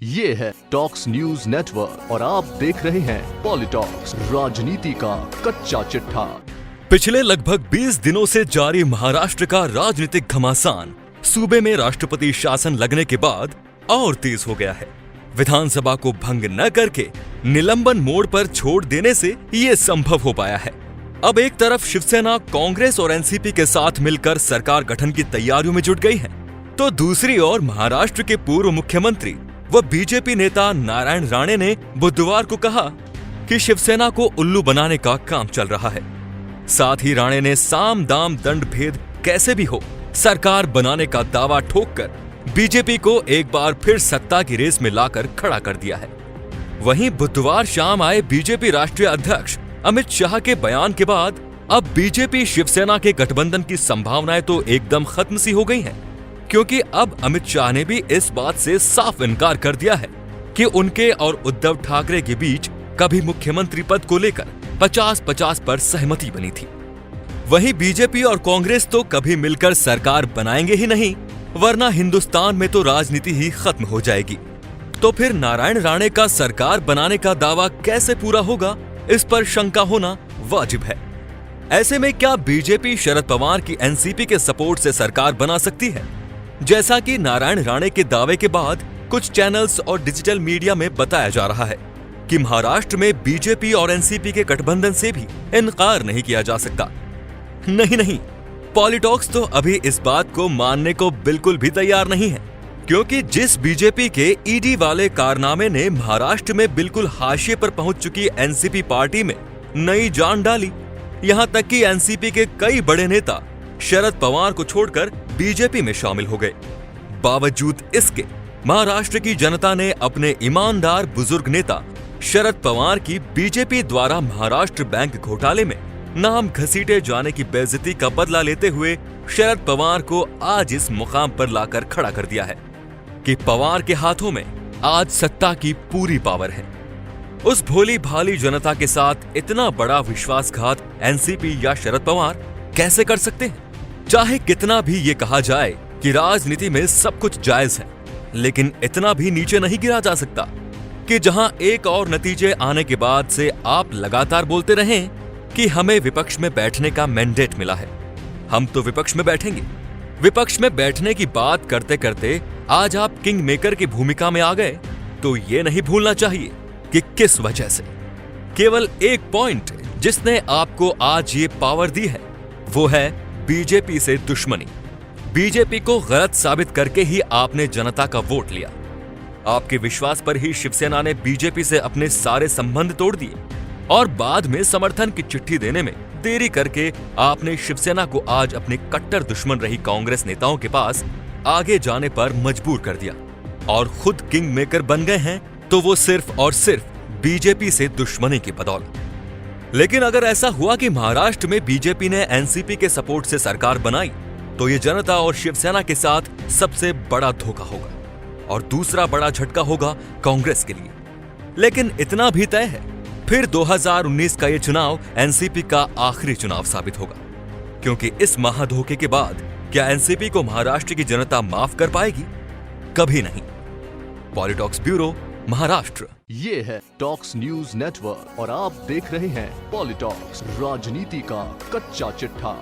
ये है talks news network और आप देख रहे हैं पॉलिटॉक्स, राजनीति का कच्चा चिट्ठा। पिछले लगभग 20 दिनों से जारी महाराष्ट्र का राजनीतिक घमासान सूबे में राष्ट्रपति शासन लगने के बाद और तेज हो गया है। विधानसभा को भंग न करके निलंबन मोड पर छोड़ देने से ये संभव हो पाया है। अब एक तरफ शिवसेना, कांग्रेस और एनसीपी के साथ मिलकर सरकार गठन की तैयारियों में जुट गई है, तो दूसरी ओर महाराष्ट्र के पूर्व मुख्यमंत्री व बीजेपी नेता नारायण राणे ने बुधवार को कहा कि शिवसेना को उल्लू बनाने का काम चल रहा है। साथ ही राणे ने साम दाम दंड भेद कैसे भी हो सरकार बनाने का दावा ठोककर बीजेपी को एक बार फिर सत्ता की रेस में लाकर खड़ा कर दिया है। वहीं बुधवार शाम आए बीजेपी राष्ट्रीय अध्यक्ष अमित शाह के बयान के बाद अब बीजेपी शिवसेना के गठबंधन की संभावनाएं तो एकदम खत्म सी हो गई हैं, क्योंकि अब अमित शाह ने भी इस बात से साफ इनकार कर दिया है कि उनके और उद्धव ठाकरे के बीच कभी मुख्यमंत्री पद को लेकर 50-50 पर सहमति बनी थी। वहीं बीजेपी और कांग्रेस तो कभी मिलकर सरकार बनाएंगे ही नहीं, वरना हिंदुस्तान में तो राजनीति ही खत्म हो जाएगी। तो फिर नारायण राणे का सरकार बनाने का दावा कैसे पूरा होगा, इस पर शंका होना वाजिब है। ऐसे में क्या बीजेपी शरद पवार की एनसीपी के सपोर्ट से सरकार बना सकती है? जैसा कि नारायण राणे के दावे के बाद कुछ चैनल्स और डिजिटल मीडिया में बताया जा रहा है कि महाराष्ट्र में बीजेपी और एनसीपी के गठबंधन से भी इनकार नहीं किया जा सकता। नहीं, पॉलिटॉक्स तो अभी इस बात को मानने को बिल्कुल भी तैयार नहीं है, क्योंकि जिस बीजेपी के ईडी वाले कारनामे ने महाराष्ट्र में बिल्कुल हाशिए पर पहुंच चुकी एनसीपी पार्टी में नई जान डाली, यहां तक कि एनसीपी के कई बड़े नेता शरद पवार को छोड़कर बीजेपी में शामिल हो गए। बावजूद इसके महाराष्ट्र की जनता ने अपने ईमानदार बुजुर्ग नेता शरद पवार की बीजेपी द्वारा महाराष्ट्र बैंक घोटाले में नाम घसीटे जाने की बेइज्जती का बदला लेते हुए शरद पवार को आज इस मुकाम पर लाकर खड़ा कर दिया है कि पवार के हाथों में आज सत्ता की पूरी पावर है। उस भोली भाली जनता के साथ इतना बड़ा विश्वासघात एनसीपी या शरद पवार कैसे कर सकते हैं? चाहे कितना भी ये कहा जाए कि राजनीति में सब कुछ जायज है, लेकिन इतना भी नीचे नहीं गिरा जा सकता कि जहां एक और नतीजे आने के बाद से आप लगातार बोलते रहें कि हमें विपक्ष में बैठने का मैंडेट मिला है, हम तो विपक्ष में बैठेंगे। विपक्ष में बैठने की बात करते करते आज आप किंग मेकर की भूमिका में आ गए, तो ये नहीं भूलना चाहिए कि किस वजह से। केवल एक पॉइंट जिसने आपको आज ये पावर दी है, वो है बीजेपी से दुश्मनी। बीजेपी को गलत साबित करके ही आपने जनता का वोट लिया। आपके विश्वास पर ही शिवसेना ने बीजेपी से अपने सारे संबंध तोड़ दिए और बाद में समर्थन की चिट्ठी देने में देरी करके आपने शिवसेना को आज अपने कट्टर दुश्मन रही कांग्रेस नेताओं के पास आगे जाने पर मजबूर कर दिया और खुद किंग मेकर बन गए हैं, तो वो सिर्फ और सिर्फ बीजेपी से दुश्मनी की बदौलत। लेकिन अगर ऐसा हुआ कि महाराष्ट्र में बीजेपी ने एनसीपी के सपोर्ट से सरकार बनाई, तो ये जनता और शिवसेना के साथ सबसे बड़ा धोखा होगा और दूसरा बड़ा झटका होगा कांग्रेस के लिए। लेकिन इतना भी तय है, फिर 2019 का ये चुनाव एनसीपी का आखिरी चुनाव साबित होगा, क्योंकि इस महाधोखे के बाद क्या एनसीपी को महाराष्ट्र की जनता माफ कर पाएगी? कभी नहीं। पॉलिटॉक्स ब्यूरो, महाराष्ट्र। ये है टॉक्स न्यूज नेटवर्क और आप देख रहे हैं पॉलिटॉक्स, राजनीति का कच्चा चिट्ठा।